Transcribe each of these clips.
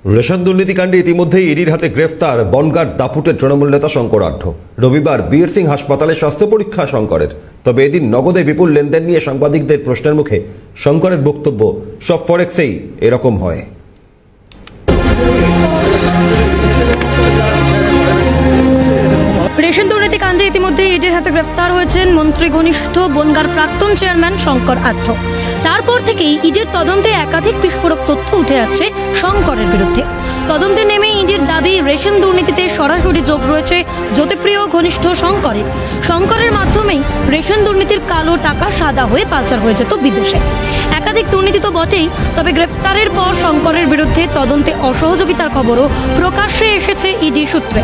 Ration দুর্নীতিকাণ্ডে ইতিমধ্যেই ইডির হাতে গ্রেফতার বনগাঁর দাপুটের তৃণমূল নেতা শঙ্কর আঢ্য। রবিবার বীর সিং হাসপাতালে স্বাস্থ্য পরীক্ষা শঙ্করের। তবে এদিন নগদে বিপুল লেনদেন নিয়ে সাংবাদিকদের প্রশ্নের মুখে শঙ্করের বক্তব্য, সব ফরেক্সেই এরকম হয়। রেশন দুর্নীতি কাণ্ডে ইতিমধ্যে ইডির হাতে গ্রেফতার হয়েছেন মন্ত্রী ঘনিষ্ঠ বনগাঁর প্রাক্তন চেয়ারম্যান শঙ্কর আঢ্য। তারপর থেকেই ইডির তদন্তে একাধিক বিস্ফোরক তথ্য উঠে আসছে শঙ্করের বিরুদ্ধে। তদন্তে নেমে ইডির দাবি, রেশন দুর্নীতিতে সরাসরি যোগ রয়েছে জ্যোতিপ্রিয় ঘনিষ্ঠ শঙ্করের। শঙ্করের মাধ্যমেই রেশন দুর্নীতির কালো টাকা সাদা হয়ে পাচার হয়ে যেত বিদেশে। একাধিক দুর্নীতি তো বটেই, তবে গ্রেফতারের পর শঙ্করের বিরুদ্ধে তদন্তে অসহযোগিতার খবরও প্রকাশ্যে এসেছে ইডি সূত্রে।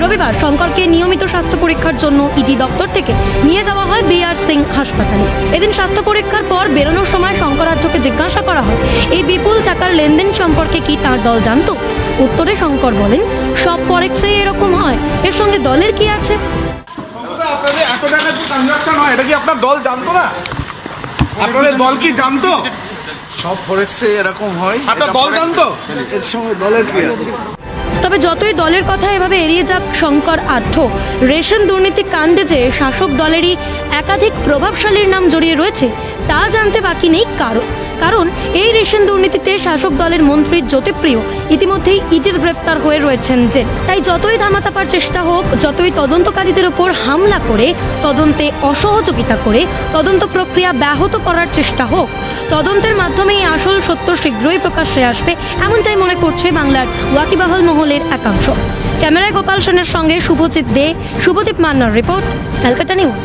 রবিবার শঙ্করকে নিয়মিত স্বাস্থ্য পরীক্ষার জন্য ইডি দপ্তর থেকে নিয়ে যাওয়া হয় বীর সিং হাসপাতালে। এদিন স্বাস্থ্য পরীক্ষার পর বেরোনোর সময় শঙ্কর আঢ্যকে জিজ্ঞাসা করা হয়, এই বিপুল টাকার লেনদেন সম্পর্কে কি তার দল জানতো? উত্তরে শঙ্কর বলেন, সব ফরেক্সে এরকম হয়, এর সঙ্গে দলের কি আছে? আপনাদের এত টাকা যে ট্রানজাকশন হয়, এটা কি আপনার দল জানতো না? আপনাদের দল কি জানতো? সব ফরেক্সে এরকম হয়, আপনার দল জানতো? এর সঙ্গে দলের কি আছে? তবে যতই দলের কথা এভাবে এড়িয়ে যাক শঙ্কর আঢ্য, রেশন দুর্নীতি কাণ্ডে যে শাসক দলেরই একাধিক প্রভাবশালীর নাম জড়িয়ে রয়েছে তা জানতে বাকি নেই কারণ এই রেশন দুর্নীতিতে শাসক দলের মন্ত্রী জ্যোতিপ্রিয় ইতিমধ্যেই ইডির গ্রেফতার হয়ে রয়েছেন যে। তাই যতই ধামাচাপার চেষ্টা হোক, যতই তদন্তকারীদের ওপর হামলা করে, তদন্তে অসহযোগিতা করে তদন্ত প্রক্রিয়া ব্যাহত করার চেষ্টা হোক, তদন্তের মাধ্যমেই আসল সত্য শীঘ্রই প্রকাশ্যে আসবে, এমনটাই মনে করছে বাংলার ওয়াকিবহাল মহলের একাংশ। ক্যামেরায় গোপাল সেনের সঙ্গে শুভজিৎ দে, শুভদীপ মান্নার রিপোর্ট, ক্যালকাটা নিউজ।